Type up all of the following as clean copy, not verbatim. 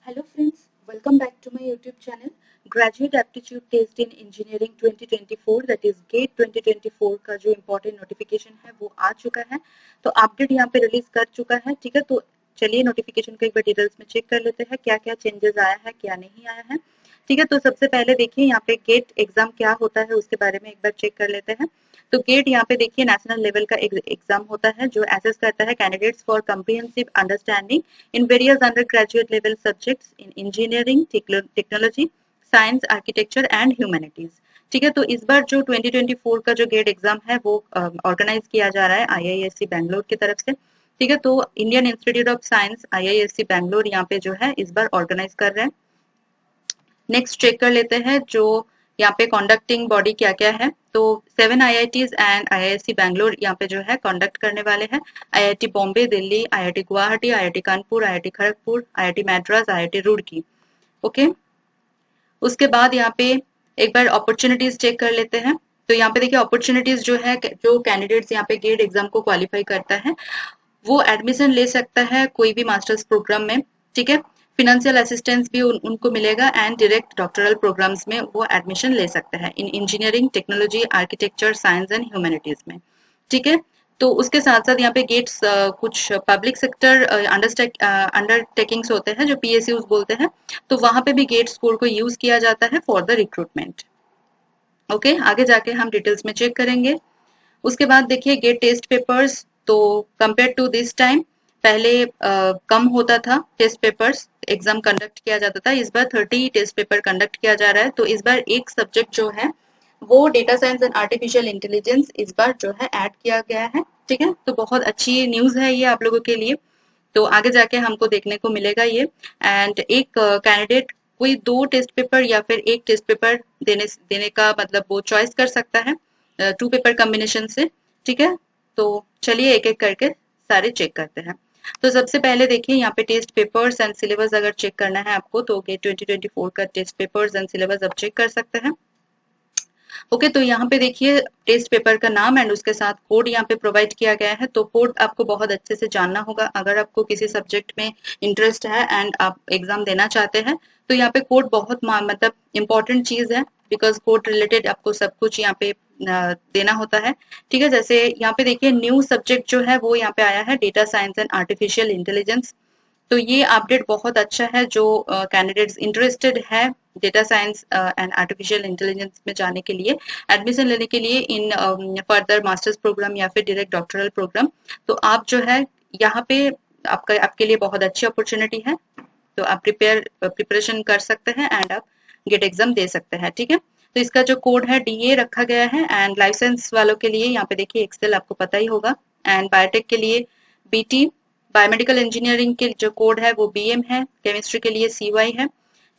Hello friends, welcome back to my YouTube channel. Graduate Aptitude Test in Engineering 2024 that is GATE 2024 का जो important notification है वो आ चुका है। तो अपडेट यहाँ पे रिलीज कर चुका है। ठीक है, तो चलिए नोटिफिकेशन को एक बार डिटेल्स में चेक कर लेते हैं क्या क्या चेंजेस आया है क्या नहीं आया है। ठीक है, तो सबसे पहले देखिए यहाँ पे गेट एग्जाम क्या होता है उसके बारे में एक बार चेक कर लेते हैं। तो गेट यहाँ पे देखिए नेशनल लेवल का एग्जाम होता है जो एसेस करता है candidates for comprehensive understanding in various undergraduate level subjects in engineering, technology, science, architecture and humanities। ठीक है, तो इस बार जो 2024 का जो गेट एग्जाम है वो ऑर्गेनाइज किया जा रहा है आईआईएससी बैंगलोर की तरफ से। ठीक है, तो Indian institute of science IISc Bangalore यहाँ पे जो है इस बार ऑर्गेनाइज कर रहे हैं। नेक्स्ट चेक कर लेते हैं जो यहाँ पे कंडक्टिंग बॉडी क्या क्या है। तो 7 आईआईटीज एंड आईआईएससी बैंगलोर यहाँ पे जो है कंडक्ट करने वाले हैं। IIT Bombay, Delhi, IIT Guwahati, IIT Kanpur, IIT Kharagpur, IIT Madras, IIT Roorkee. Okay, उसके बाद यहाँ पे एक बार अपॉर्चुनिटीज चेक कर लेते हैं। तो यहाँ पे देखिए अपॉर्चुनिटीज जो है, जो कैंडिडेट्स यहाँ पे गेट एग्जाम को क्वालिफाई करता है वो एडमिशन ले सकता है कोई भी मास्टर्स प्रोग्राम में। ठीक है, फिनेंशियल असिस्टेंस भी उनको मिलेगा एंड डायरेक्ट डॉक्टरल प्रोग्राम्स में वो एडमिशन ले सकता है इन engineering, technology, architecture, science and humanities में। ठीक है, तो उसके साथ साथ यहाँ पे गेट्स कुछ पब्लिक सेक्टर अंडरटेकिंग्स होते हैं जो पीएसयूज बोलते हैं, तो वहां पे भी गेट स्कोर को यूज किया जाता है फॉर द रिक्रूटमेंट। ओके, आगे जाके हम डिटेल्स में चेक करेंगे। उसके बाद देखिए गेट टेस्ट पेपर्स, तो कंपेयर टू दिस टाइम पहले कम होता था टेस्ट पेपर्स, एग्जाम कंडक्ट किया जाता था। इस बार 30 टेस्ट पेपर कंडक्ट किया जा रहा है। तो इस बार एक सब्जेक्ट जो है वो data science and artificial intelligence इस बार जो है ऐड किया गया है। ठीक है, तो बहुत अच्छी न्यूज है ये आप लोगों के लिए। तो आगे जाके हमको देखने को मिलेगा ये। एंड एक कैंडिडेट कोई 2 टेस्ट पेपर या फिर एक टेस्ट पेपर देने का मतलब वो चॉइस कर सकता है 2 पेपर कॉम्बिनेशन से। ठीक है, तो चलिए एक एक करके सारे चेक करते हैं। तो सबसे पहले देखिए यहाँ पे टेस्ट पेपर्स एंड सिलेबस अगर चेक करना है आपको तो गेट 2024 का टेस्ट पेपर्स एंड सिलेबस आप चेक कर सकते हैं। ओके, तो यहाँ पे देखिए टेस्ट पेपर का नाम एंड उसके साथ कोड यहाँ पे प्रोवाइड किया गया है। तो कोड आपको बहुत अच्छे से जानना होगा अगर आपको किसी सब्जेक्ट में इंटरेस्ट है एंड आप एग्जाम देना चाहते हैं। तो यहाँ पे कोड बहुत मतलब इम्पोर्टेंट चीज है बिकॉज कोड रिलेटेड आपको सब कुछ यहाँ पे देना होता है। ठीक है, जैसे यहाँ पे देखिए न्यू सब्जेक्ट जो है वो यहाँ पे आया है data science and artificial intelligence. तो ये अपडेट बहुत अच्छा है जो कैंडिडेट्स इंटरेस्टेड है data science and artificial intelligence में जाने के लिए, एडमिशन लेने के लिए इन फर्दर मास्टर्स प्रोग्राम या फिर डायरेक्ट डॉक्टरल प्रोग्राम। तो आप जो है यहाँ पे आपके लिए बहुत अच्छी अपॉर्चुनिटी है। तो आप प्रिपरेशन कर सकते हैं एंड आप गेट एग्जाम दे सकते हैं। ठीक है, तो इसका जो कोड है डीए रखा गया है एंड लाइसेंस वालों के लिए यहाँ पे देखिए एक्सेल आपको पता ही होगा एंड बायोटेक के लिए बीटी, बायोमेडिकल इंजीनियरिंग के जो कोड है वो बीएम है, केमिस्ट्री के लिए सीवाई है।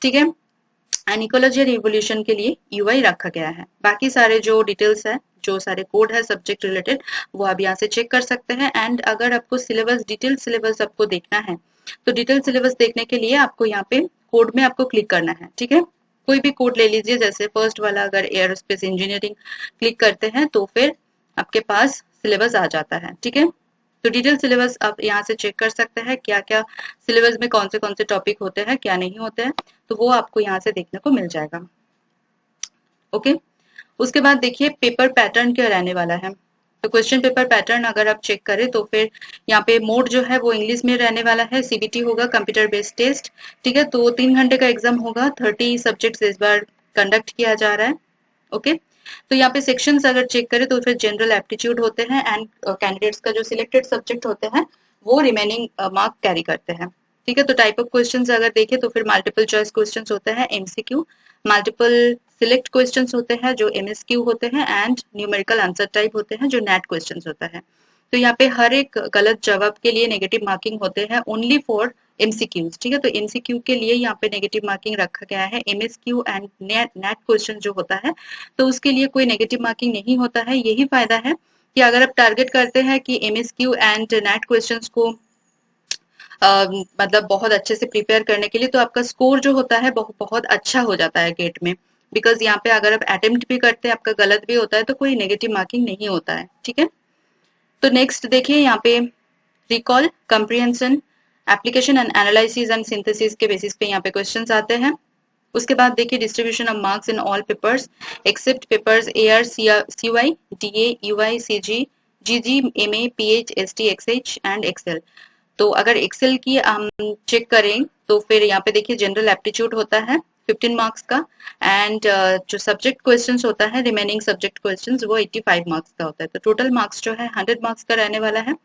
ठीक है, एंड इकोलॉजी एंड इवोल्यूशन के लिए यूआई रखा गया है। बाकी सारे जो डिटेल्स है, जो सारे कोड है सब्जेक्ट रिलेटेड, वो आप यहाँ से चेक कर सकते हैं। एंड अगर आपको सिलेबस डिटेल सिलेबस आपको देखना है तो डिटेल सिलेबस देखने के लिए आपको यहाँ पे कोड में आपको क्लिक करना है। ठीक है, कोई भी कोड ले लीजिए, जैसे फर्स्ट वाला अगर एयरोस्पेस इंजीनियरिंग क्लिक करते हैं तो फिर आपके पास सिलेबस आ जाता है। ठीक है, तो डिटेल सिलेबस आप यहाँ से चेक कर सकते हैं क्या क्या सिलेबस में कौन से टॉपिक होते हैं क्या नहीं होते हैं, तो वो आपको यहाँ से देखने को मिल जाएगा। ओके, उसके बाद देखिए पेपर पैटर्न क्या रहने वाला है। तो क्वेश्चन पेपर पैटर्न अगर आप चेक करें तो फिर यहाँ पे मोड जो है वो इंग्लिश में रहने वाला है, सीबीटी होगा, कंप्यूटर बेस्ड टेस्ट। ठीक है, तो 3 घंटे का एग्जाम होगा, 30 सब्जेक्ट्स इस बार कंडक्ट किया जा रहा है। ओके, तो यहाँ पे सेक्शंस अगर चेक करें तो फिर जनरल एप्टीट्यूड होते हैं एंड कैंडिडेट्स का जो सिलेक्टेड सब्जेक्ट होते हैं वो रिमेनिंग मार्क कैरी करते हैं। ठीक है, तो टाइप ऑफ क्वेश्चंस अगर देखें तो फिर मल्टीपल चॉइस क्वेश्चंस होते हैं एमसीक्यू, मल्टीपल सिलेक्ट क्वेश्चंस होते हैं जो एमएसक्यू होते हैं एंड न्यूमेरिकल आंसर टाइप होते हैं जो नेट क्वेश्चंस होता है। तो यहाँ पे हर एक गलत जवाब के लिए नेगेटिव मार्किंग होते हैं ओनली फॉर एमसीक्यूज। ठीक है, तो एमसीक्यू के लिए यहाँ पे नेगेटिव मार्किंग रखा गया है। एमएसक्यू एंड नेट क्वेश्चन जो होता है तो उसके लिए कोई नेगेटिव मार्किंग नहीं होता है। यही फायदा है कि अगर आप टारगेट करते हैं कि एमएसक्यू एंड नेट क्वेश्चंस को मतलब बहुत अच्छे से प्रिपेयर करने के लिए, तो आपका स्कोर जो होता है बहुत अच्छा हो जाता है गेट में। बिकॉज यहाँ पे अगर आप अटेम्प्ट भी करते हैं आपका गलत भी होता है तो कोई नेगेटिव मार्किंग नहीं होता है। ठीक है, तो नेक्स्ट देखिए यहाँ पे recall, comprehension application and analysis and synthesis के बेसिस पे यहाँ पे क्वेश्चंस आते हैं। उसके बाद देखिए distribution of marks in all papers except papers AR CY DA UI CG GG MA PH ST XH and XL. तो अगर एक्सेल की हम चेक करें तो फिर यहाँ पे देखिए जनरल एप्टीट्यूड होता है 15 मार्क्स का एंड जो सब्जेक्ट क्वेश्चंस होता है रिमेनिंग सब्जेक्ट क्वेश्चंस वो 85 मार्क्स का होता है। तो टोटल मार्क्स जो है 100 मार्क्स का रहने वाला है।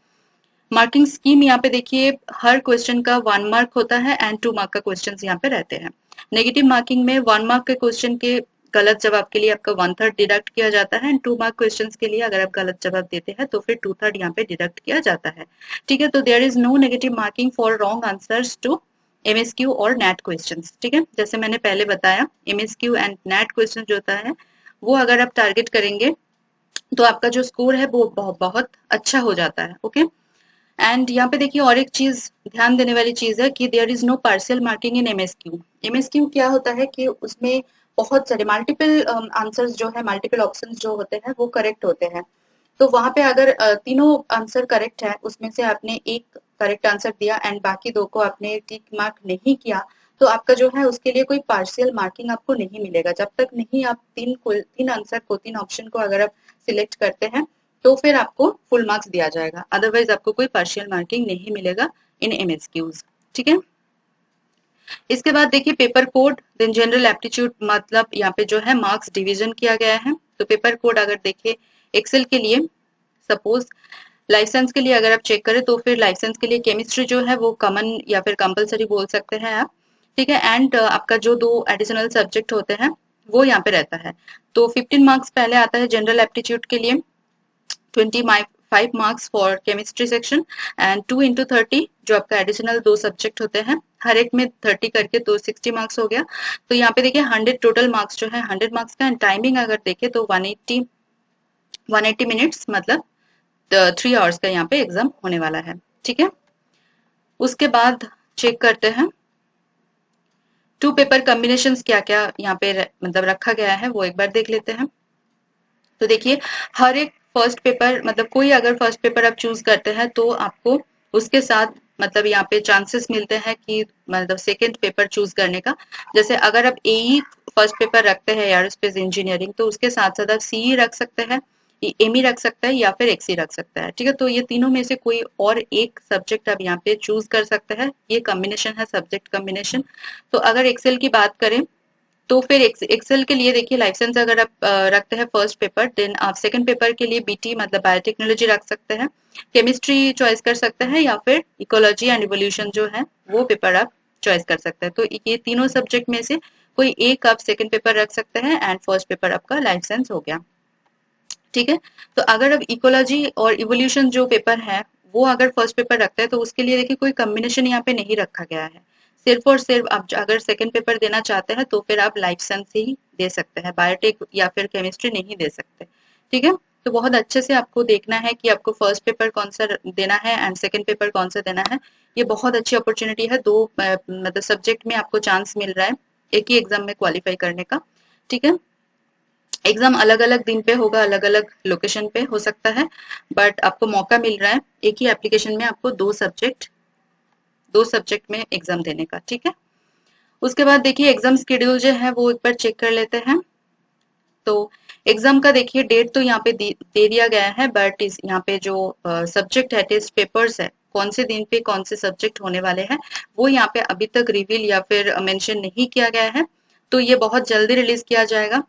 मार्किंग स्कीम यहाँ पे देखिए हर क्वेश्चन का 1 मार्क होता है एंड 2 मार्क का क्वेश्चन यहाँ पे रहते हैं। नेगेटिव मार्किंग में 1 मार्क के क्वेश्चन के गलत जवाब के लिए आपका 1/3 डिडक्ट किया जाता है एंड 2 मार्क क्वेश्चंस के लिए अगर आप गलत जवाब देते हैं तो फिर 2/3 यहाँ पे डिडक्ट किया जाता है। ठीक है, तो there is no negative marking for wrong answers to MSQ और NAT क्वेश्चंस। ठीक है, जैसे मैंने पहले बताया MSQ एंड NAT क्वेश्चन जो होता है वो अगर आप टारगेट करेंगे तो आपका जो स्कोर है वो बहुत अच्छा हो जाता है। ओके, एंड यहाँ पे देखिए और एक चीज ध्यान देने वाली चीज है कि there is no partial marking in MSQ। MSQ क्या होता है कि उसमें बहुत सारे मल्टीपल आंसर्स जो है मल्टीपल ऑप्शंस जो होते हैं वो करेक्ट होते हैं। तो वहां पे अगर तीनों आंसर करेक्ट है उसमें से आपने एक करेक्ट आंसर दिया एंड बाकी दो को आपने टिक मार्क नहीं किया तो आपका जो है उसके लिए कोई पार्शियल मार्किंग आपको नहीं मिलेगा। जब तक नहीं आप तीन आंसर को तीन ऑप्शन को अगर आप सिलेक्ट करते हैं तो फिर आपको फुल मार्क्स दिया जाएगा, अदरवाइज आपको कोई पार्शियल मार्किंग नहीं मिलेगा इन MSQs। ठीक है, इसके बाद देखिए paper code then general aptitude, मतलब यहाँ पे जो है मार्क्स डिवीजन किया गया है। तो पेपर कोड अगर देखिए एक्सेल के लिए सपोज लाइसेंस के लिए अगर आप चेक करें तो फिर लाइसेंस के लिए केमिस्ट्री जो है वो कॉमन या फिर कंपलसरी बोल सकते हैं आप। ठीक है, एंड आपका जो 2 एडिशनल सब्जेक्ट होते हैं वो यहाँ पे रहता है। तो 15 मार्क्स पहले आता है जनरल एप्टीट्यूड के लिए, 25 marks for chemistry section and 2 into 30 जो आपका एडिशनल 2 सब्जेक्ट होते हैं हर एक में 30 करके तो 60 मार्क्स हो गया। तो यहाँ पे देखिए 100 टोटल मार्क्स जो है 100 मार्क्स का एंड टाइमिंग अगर देखें तो 180 मिनट्स मतलब 3 आवर्स का यहाँ पे एग्जाम होने वाला है। ठीक है, उसके बाद चेक करते हैं 2 पेपर कॉम्बिनेशन क्या क्या यहाँ पे मतलब रखा गया है वो एक बार देख लेते हैं। तो देखिए हर एक फर्स्ट पेपर मतलब कोई अगर फर्स्ट पेपर आप चूज करते हैं तो आपको उसके साथ मतलब यहाँ पे चांसेस मिलते हैं कि मतलब सेकंड पेपर चूज करने का। जैसे अगर आप AE फर्स्ट पेपर रखते हैं एयरोस्पेस इंजीनियरिंग तो उसके साथ साथ आप CE रख सकते हैं, ME रख सकता है या फिर XE रख सकता है। ठीक है, तो ये तीनों में से कोई और एक सब्जेक्ट आप यहाँ पे चूज कर सकते हैं, ये कॉम्बिनेशन है सब्जेक्ट कॉम्बिनेशन। तो अगर एक्सेल की बात करें तो फिर एक्सेल के लिए देखिए लाइसेंस अगर आप रखते हैं फर्स्ट पेपर देन आप सेकंड पेपर के लिए BT मतलब बायोटेक्नोलॉजी रख सकते हैं, केमिस्ट्री चॉइस कर सकते हैं या फिर इकोलॉजी एंड इवोल्यूशन जो है वो पेपर आप चॉइस कर सकते हैं। तो ये तीनों सब्जेक्ट में से कोई एक आप सेकंड पेपर रख सकते हैं एंड फर्स्ट पेपर आपका लाइसेंस हो गया। ठीक है, तो अगर अब इकोलॉजी और इवोल्यूशन जो पेपर है वो अगर फर्स्ट पेपर रखते हैं तो उसके लिए देखिए कोई कॉम्बिनेशन यहाँ पे नहीं रखा गया है, सिर्फ और सिर्फ आप अगर सेकंड पेपर देना चाहते हैं तो फिर आप लाइफ साइंस ही दे सकते हैं, बायोटेक या फिर केमिस्ट्री नहीं दे सकते। ठीक है, तो बहुत अच्छे से आपको देखना है कि आपको फर्स्ट पेपर कौन सा देना है एंड सेकंड पेपर कौन सा देना है। ये बहुत अच्छी अपॉर्चुनिटी है, 2 मतलब सब्जेक्ट में आपको चांस मिल रहा है एक ही एग्जाम में क्वालिफाई करने का। ठीक है, एग्जाम अलग अलग दिन पे होगा, अलग अलग लोकेशन पे हो सकता है, बट आपको मौका मिल रहा है एक ही एप्लीकेशन में आपको 2 सब्जेक्ट में एग्जाम देने का। ठीक है, उसके बाद देखिए एग्जाम शेड्यूल जो है वो एक बार चेक कर लेते हैं। तो एग्जाम का देखिए डेट तो यहाँ पे दे दिया गया है, बट इस यहाँ पे जो सब्जेक्ट है टेस्ट पेपर्स है कौन से दिन पे कौन से सब्जेक्ट होने वाले हैं वो यहाँ पे अभी तक रिवील या फिर मेंशन नहीं किया गया है, तो ये बहुत जल्दी रिलीज किया जाएगा।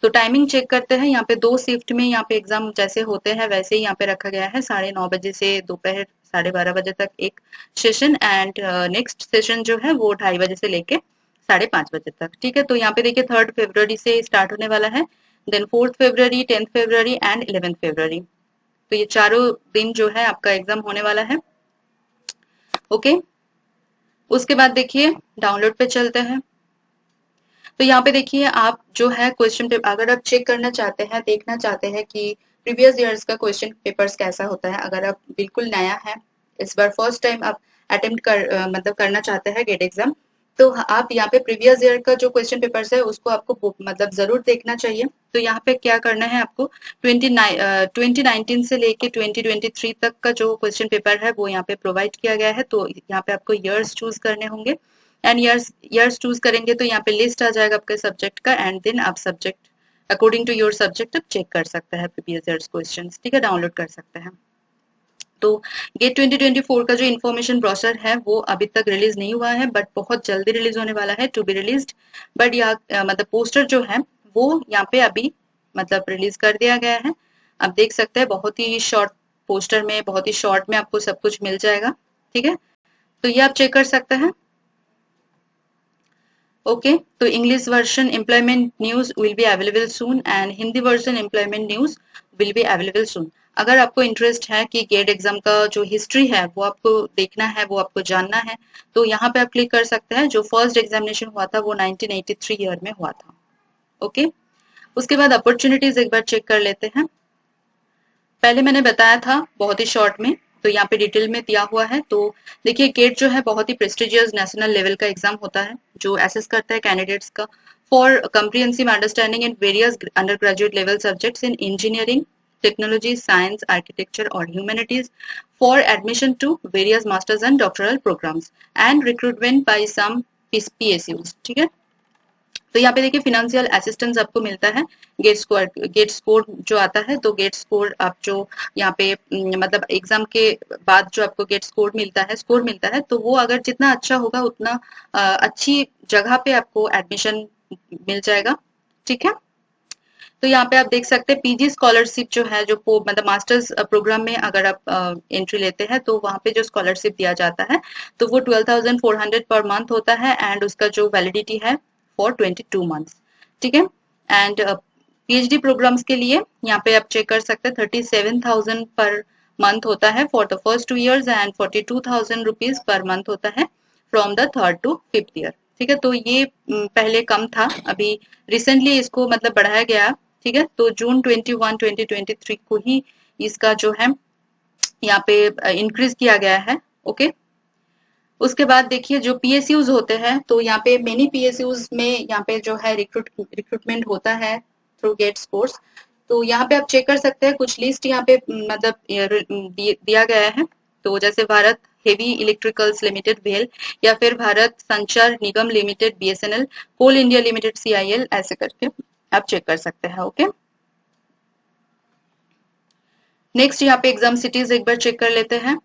तो टाइमिंग चेक करते हैं, यहाँ पे 2 शिफ्ट में यहाँ पे एग्जाम जैसे होते हैं वैसे ही यहाँ पे रखा गया है, 9:30 बजे से दोपहर 12:30 बजे तक एक सेशन एंड नेक्स्ट सेशन जो है वो 2:30 बजे से लेके 5:30 बजे तक। ठीक है, तो यहाँ पे देखिए 3 फरवरी से स्टार्ट होने वाला है, देन 4 फरवरी, 10 फरवरी एंड 11 फरवरी। तो ये चारों दिन जो है आपका एग्जाम होने वाला है। ओके, उसके बाद देखिए डाउनलोड पे चलते हैं। तो यहाँ पे देखिए आप जो है क्वेश्चन पेपर अगर आप चेक करना चाहते हैं, देखना चाहते हैं कि प्रीवियस ईयर्स का क्वेश्चन पेपर्स कैसा होता है, अगर आप बिल्कुल नया है इस बार फर्स्ट टाइम आप अटेम्प्ट मतलब करना चाहते हैं गेट एग्जाम, तो आप यहाँ पे प्रीवियस ईयर का जो क्वेश्चन पेपर्स है उसको आपको मतलब जरूर देखना चाहिए। तो यहाँ पे क्या करना है आपको 2019 से लेके 2023 तक का जो क्वेश्चन पेपर है वो यहाँ पे प्रोवाइड किया गया है। तो यहाँ पे आपको ईयर्स चूज करने होंगे एंड ईयर्स चूज करेंगे तो यहाँ पे लिस्ट आ जाएगा आपके सब्जेक्ट का एंड देन आप subject according to your subject आप चेक कर सकते हैं प्रीवियस ईयर्स क्वेश्चन, ठीक है, डाउनलोड कर सकते हैं। तो गेट 2024 का जो इन्फॉर्मेशन ब्रोशर है वो अभी तक रिलीज नहीं हुआ है बट बहुत जल्दी रिलीज होने वाला है, टू बी रिलीज्ड। बट यहाँ मतलब पोस्टर जो है वो यहाँ पे अभी मतलब रिलीज कर दिया गया है। आप देख सकते हैं बहुत ही शॉर्ट पोस्टर में, बहुत ही शॉर्ट में आपको सब कुछ मिल जाएगा, ठीक है। तो ये आप चेक कर सकते हैं। ओके तो English version employment news will be available soon and Hindi version employment news will be available सून। अगर आपको इंटरेस्ट है कि गेट एग्जाम का जो हिस्ट्री है वो आपको देखना है, वो आपको जानना है, तो यहाँ पे आप क्लिक कर सकते हैं। जो फर्स्ट एग्जामिनेशन हुआ था वो 1983 ईयर में हुआ था। ओके उसके बाद अपॉर्चुनिटीज एक बार चेक कर लेते हैं। पहले मैंने बताया था बहुत ही शॉर्ट में, तो यहाँ पे डिटेल में दिया हुआ है। तो देखिए गेट जो है बहुत ही प्रेस्टिजियस नेशनल लेवल का एग्जाम होता है जो असेस करता है कैंडिडेट्स का for comprehensive understanding in various undergraduate level subjects in engineering, technology, science, architecture और humanities for admission to various masters and doctoral programmes and recruitment by some PSUs, ठीक है। तो यहाँ पे देखिए फिनेंशियल असिस्टेंस आपको मिलता है। गेट स्कोर जो आता है, तो गेट स्कोर आप जो यहाँ पे मतलब एग्जाम के बाद जो आपको गेट स्कोर मिलता है तो वो अगर जितना अच्छा होगा उतना अच्छी जगह पे आपको एडमिशन मिल जाएगा, ठीक है। तो यहाँ पे आप देख सकते हैं PG स्कॉलरशिप जो है, जो मतलब मास्टर्स प्रोग्राम में अगर आप एंट्री लेते हैं तो वहाँ पे जो स्कॉलरशिप दिया जाता है तो वो 12,400 पर मंथ होता है एंड उसका जो वैलिडिटी है फॉर 22 मंथ्स, ठीक है। एंड PhD प्रोग्राम्स के लिए यहाँ पे आप चेक कर सकते हैं 37,000 पर मंथ होता है for the first 2 years and 42,000 rupees per month होता है from the 3rd to 5th year, ठीक है। तो ये पहले कम था, अभी रिसेंटली इसको मतलब बढ़ाया गया, ठीक है। तो जून 21 2023 को ही इसका जो है यहाँ पे इंक्रीज किया गया है। ओके उसके बाद देखिए जो PSUs होते हैं, तो यहाँ पे मेनी PSUs में यहाँ पे जो है रिक्रूटमेंट होता है थ्रू गेट स्कोर्स। तो यहाँ पे आप चेक कर सकते हैं कुछ लिस्ट यहाँ पे मतलब दिया गया है। तो जैसे भारत हेवी इलेक्ट्रिकल्स लिमिटेड भेल, या फिर भारत संचार निगम लिमिटेड BSNL, कोल इंडिया लिमिटेड CIL, ऐसे करके आप चेक कर सकते हैं। ओके नेक्स्ट यहाँ पे एग्जाम सिटीज एक बार चेक कर लेते हैं।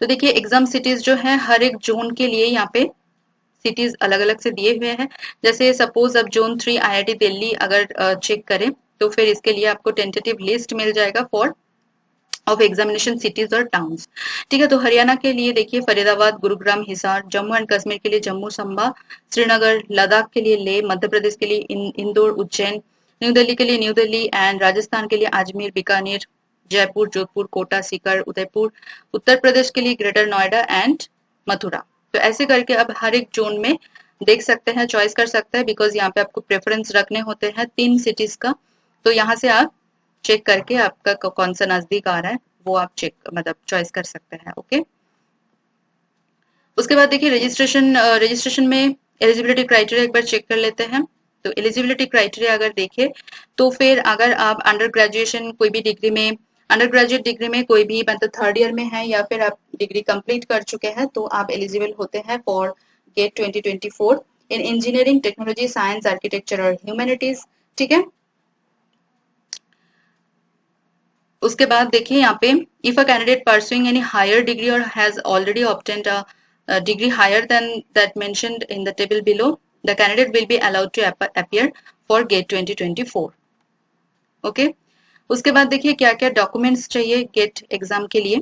तो देखिए एग्जाम सिटीज जो है हर एक जोन के लिए यहाँ पे सिटीज अलग अलग से दिए हुए हैं। जैसे सपोज अब जोन 3 IIT दिल्ली अगर चेक करें तो फिर इसके लिए आपको टेंटेटिव लिस्ट मिल जाएगा फॉर ऑफ एग्जामिनेशन सिटीज और टाउन्स, ठीक है। तो हरियाणा के लिए देखिए फरीदाबाद, गुरुग्राम, हिसार, जम्मू एंड कश्मीर के लिए जम्मू संभा, श्रीनगर, लद्दाख के लिए लेह, मध्य प्रदेश के लिए इंदौर, उज्जैन, न्यू दिल्ली के लिए न्यू दिल्ली एंड राजस्थान के लिए अजमेर, बीकानेर, जयपुर, जोधपुर, कोटा, सीकर, उदयपुर, उत्तर प्रदेश के लिए ग्रेटर नोएडा एंड मथुरा। तो ऐसे करके अब हर एक जोन में देख सकते हैं, चॉइस कर सकते हैं, बिकॉज यहाँ पे आपको प्रेफरेंस रखने होते हैं 3 सिटीज का। तो यहाँ से आप चेक करके आपका कौन सा नजदीक आ रहा है वो आप चेक मतलब चॉइस कर सकते हैं। ओके उसके बाद देखिए रजिस्ट्रेशन में एलिजिबिलिटी क्राइटेरिया एक बार चेक कर लेते हैं। तो एलिजिबिलिटी क्राइटेरिया अगर देखें तो फिर अगर आप अंडर ग्रेजुएशन कोई भी डिग्री में, अंडर ग्रेजुएट डिग्री में कोई भी मतलब 3rd ईयर में है या फिर आप डिग्री कंप्लीट कर चुके हैं तो आप एलिजिबल होते हैं for GATE 2024 in engineering, technology, science, architecture और ह्यूमैनिटीज, ठीक है। उसके बाद देखिए यहाँ पे if a candidate pursuing any higher degree और has already obtained a degree higher than that mentioned in the table below, the candidate will be allowed to appear for GATE 2024। Okay उसके बाद देखिए क्या क्या डॉक्यूमेंट्स चाहिए gate exam के लिए।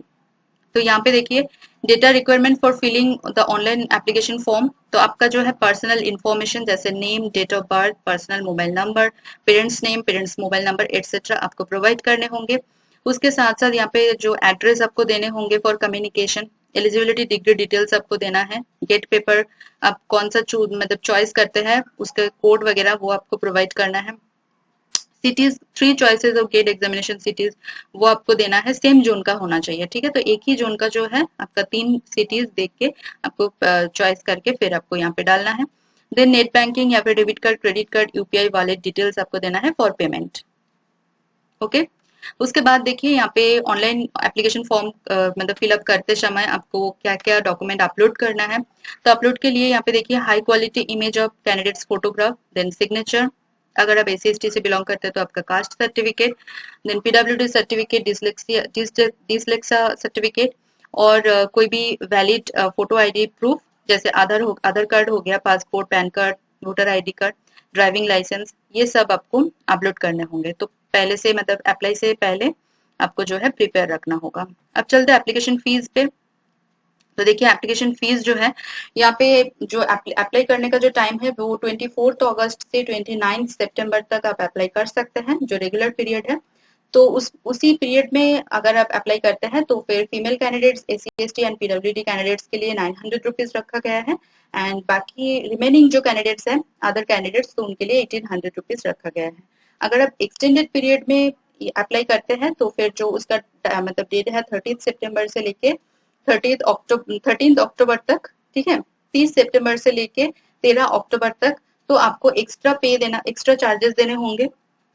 तो यहाँ पे देखिए data requirement for filling the online application form. तो आपका जो है पर्सनल इंफॉर्मेशन जैसे name, date of birth, personal mobile number, parents name, parents mobile number etcetera आपको प्रोवाइड करने होंगे। उसके साथ साथ यहाँ पे जो एड्रेस आपको देने होंगे for communication, eligibility degree details आपको देना है, गेट पेपर आप कौन सा मतलब चॉइस करते हैं उसके कोड वगैरह वो आपको प्रोवाइड करना है, cities, 3 choices of GATE examination cities वो आपको देना है, सेम जोन का होना चाहिए, ठीक है। तो एक ही जोन का जो है आपका 3 सिटीज देख के आपको चॉइस करके फिर आपको यहाँ पे डालना है। देन नेट बैंकिंग या फिर debit card, credit card, UPI wallet details आपको देना है फॉर पेमेंट। ओके, उसके बाद देखिए यहाँ पे ऑनलाइन एप्लीकेशन फॉर्म मतलब फिलअप करते समय आपको क्या क्या डॉक्यूमेंट अपलोड करना है। तो अपलोड के लिए यहाँ पे देखिए high quality image of candidates photograph, then signature, अगर आप एसी/एसटी से बिलोंग करते हैं तो आपका caste certificate, then PWD certificate, dyslexia certificate, और कोई भी वैलिड फोटो आईडी प्रूफ, जैसे आधार कार्ड हो गया, passport, PAN card, voter ID card, driving licence, ये सब आपको अपलोड करने होंगे। तो पहले से मतलब अप्लाई से पहले आपको जो है प्रिपेयर रखना होगा। अब चलते हैं एप्लीकेशन फीस पे। तो देखिए एप्लीकेशन फीस जो है यहाँ पे जो अप्लाई करने का जो टाइम है वो 24 अगस्त से 29 सितंबर तक आप अप्लाई कर सकते हैं, जो रेगुलर पीरियड है। तो उसी पीरियड में अगर आप अप्लाई करते हैं तो फिर female candidates, SC ST and PWD candidates के लिए 900 रुपीज रखा गया है, एंड बाकी रिमेनिंग जो कैंडिडेट्स हैं अदर कैंडिडेट्स, तो उनके लिए 1800 रुपीज रखा गया है। अगर आप एक्सटेंडेड पीरियड में अप्लाई करते हैं तो फिर जो उसका मतलब डेट है 30 सितंबर से लेके 13 अक्टूबर तक, ठीक है, 30 सितंबर से लेके 13 अक्टूबर तक, तो आपको एक्स्ट्रा पे देना, एक्स्ट्रा चार्जेस देने होंगे।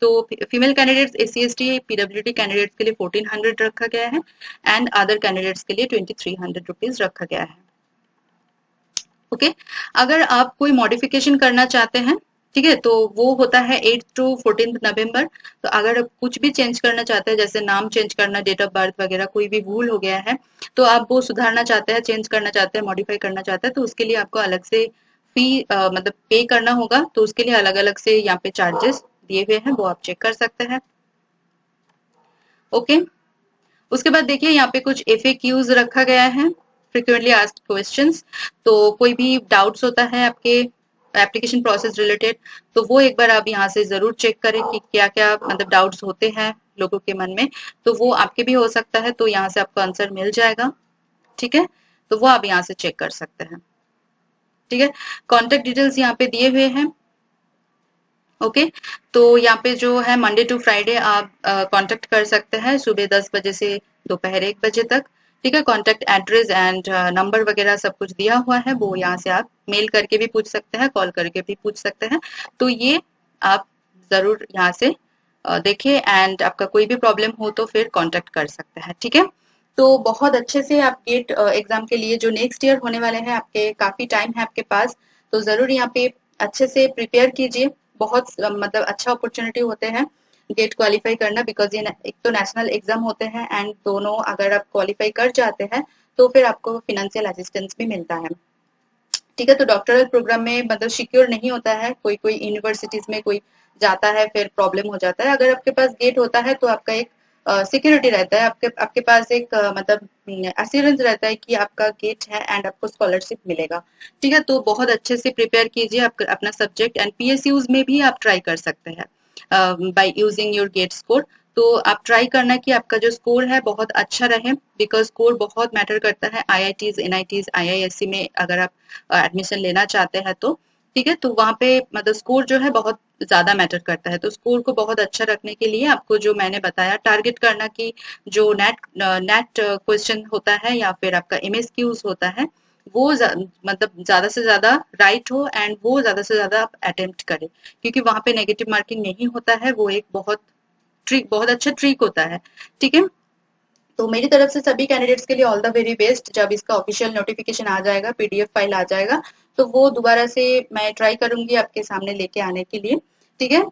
तो फीमेल कैंडिडेट्स, एसी/एसटी, पीडब्ल्यूडी कैंडिडेट्स के लिए 1400 रखा गया है, एंड अदर कैंडिडेट्स के लिए 2300 रुपीज रखा गया है। ओके, अगर आप कोई मॉडिफिकेशन करना चाहते हैं, ठीक है, तो वो होता है 8 to 14 नवंबर। तो अगर आप कुछ भी चेंज करना चाहते हैं, जैसे नाम चेंज करना, डेट ऑफ बर्थ वगैरह कोई भी भूल हो गया है, तो आप वो सुधारना चाहते हैं, चेंज करना चाहते हैं, मॉडिफाई करना चाहते हैं, तो उसके लिए आपको अलग से फी मतलब पे करना होगा। तो उसके लिए अलग अलग से यहाँ पे चार्जेस दिए हुए हैं, वो आप चेक कर सकते हैं। ओके, उसके बाद देखिए यहाँ पे कुछ FAQs रखा गया है, फ्रिक्वेंटली आस्क्ड क्वेश्चंस। तो कोई भी डाउट्स होता है आपके एप्लीकेशन प्रोसेस रिलेटेड, तो वो एक बार आप यहाँ से जरूर चेक करें कि क्या क्या मतलब डाउट्स होते हैं लोगों के मन में, तो वो आपके भी हो सकता है, तो यहाँ से आपको आंसर मिल जाएगा, ठीक है। तो वो आप यहाँ से चेक कर सकते हैं, ठीक है। कॉन्टेक्ट डिटेल्स यहाँ पे दिए हुए हैं। ओके, तो यहाँ पे जो है मंडे टू फ्राइडे आप कांटेक्ट कर सकते हैं सुबह 10 बजे से दोपहर 1 बजे तक, ठीक है। कांटेक्ट एड्रेस एंड नंबर वगैरह सब कुछ दिया हुआ है, वो यहाँ से आप मेल करके भी पूछ सकते हैं, कॉल करके भी पूछ सकते हैं। तो ये आप जरूर यहाँ से देखें, एंड आपका कोई भी प्रॉब्लम हो तो फिर कांटेक्ट कर सकते हैं, ठीक है। तो बहुत अच्छे से आप गेट एग्जाम के लिए जो नेक्स्ट ईयर होने वाले हैं, आपके काफी टाइम है आपके पास, तो जरूर यहाँ पे अच्छे से प्रिपेयर कीजिए। बहुत मतलब अच्छा अपॉर्चुनिटी होते हैं गेट क्वालिफाई करना, बिकॉज ये एक तो नेशनल एग्जाम होते हैं, एंड दोनों अगर आप क्वालिफाई कर जाते हैं तो फिर आपको फिनेंशियल असिस्टेंस भी मिलता है, ठीक है। तो डॉक्टरल प्रोग्राम में मतलब सिक्योर नहीं होता है, कोई कोई यूनिवर्सिटीज में कोई जाता है फिर प्रॉब्लम हो जाता है। अगर आपके पास गेट होता है तो आपका एक सिक्योरिटी रहता है, आपके आपके पास एक मतलब अश्योरेंस रहता है कि आपका गेट है एंड आपको स्कॉलरशिप मिलेगा, ठीक है। तो बहुत अच्छे से प्रिपेयर कीजिए अपना सब्जेक्ट, एंड PSUs में भी आप ट्राई कर सकते हैं by using your GATE score. तो आप ट्राई करना कि आपका जो स्कोर है बहुत अच्छा रहे, बिकॉज स्कोर बहुत मैटर करता है IITs, NITs, IISc में अगर आप एडमिशन लेना चाहते हैं तो, ठीक है। तो वहाँ पे मतलब स्कोर जो है बहुत ज्यादा मैटर करता है। तो स्कोर को बहुत अच्छा रखने के लिए आपको जो मैंने बताया टारगेट करना कि जो नेट क्वेश्चन होता है या फिर आपका MSQs होता है, वो मतलब ज्यादा से ज्यादा राइट हो, एंड वो ज्यादा से ज्यादा आप अटेम्प्ट करें, क्योंकि वहां पे नेगेटिव मार्किंग नहीं होता है, वो एक बहुत अच्छा ट्रिक होता है, ठीक है। तो मेरी तरफ से सभी कैंडिडेट्स के लिए ऑल द वेरी बेस्ट। जब इसका ऑफिशियल नोटिफिकेशन आ जाएगा, PDF फाइल आ जाएगा, तो वो दोबारा से मैं ट्राई करूंगी आपके सामने लेके आने के लिए, ठीक है।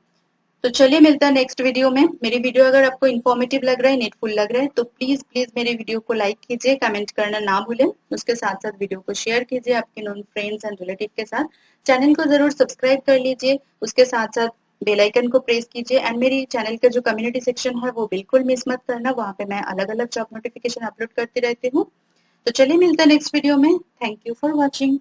तो चलिए मिलता है नेक्स्ट वीडियो में। मेरी वीडियो अगर आपको इन्फॉर्मेटिव लग रहा है, नीडफुल लग रहा है, तो प्लीज प्लीज मेरे वीडियो को लाइक कीजिए, कमेंट करना ना भूलें। उसके साथ साथ वीडियो को शेयर कीजिए आपके नोन फ्रेंड्स एंड रिलेटिव के साथ। चैनल को जरूर सब्सक्राइब कर लीजिए, उसके साथ साथ बेल आइकन को प्रेस कीजिए, एंड मेरी चैनल का जो कम्युनिटी सेक्शन है वो बिल्कुल मिस मत करना, वहाँ पे मैं अलग अलग जॉब नोटिफिकेशन अपलोड करती रहती हूँ। तो चलिए मिलता है नेक्स्ट वीडियो में। Thank you for watching.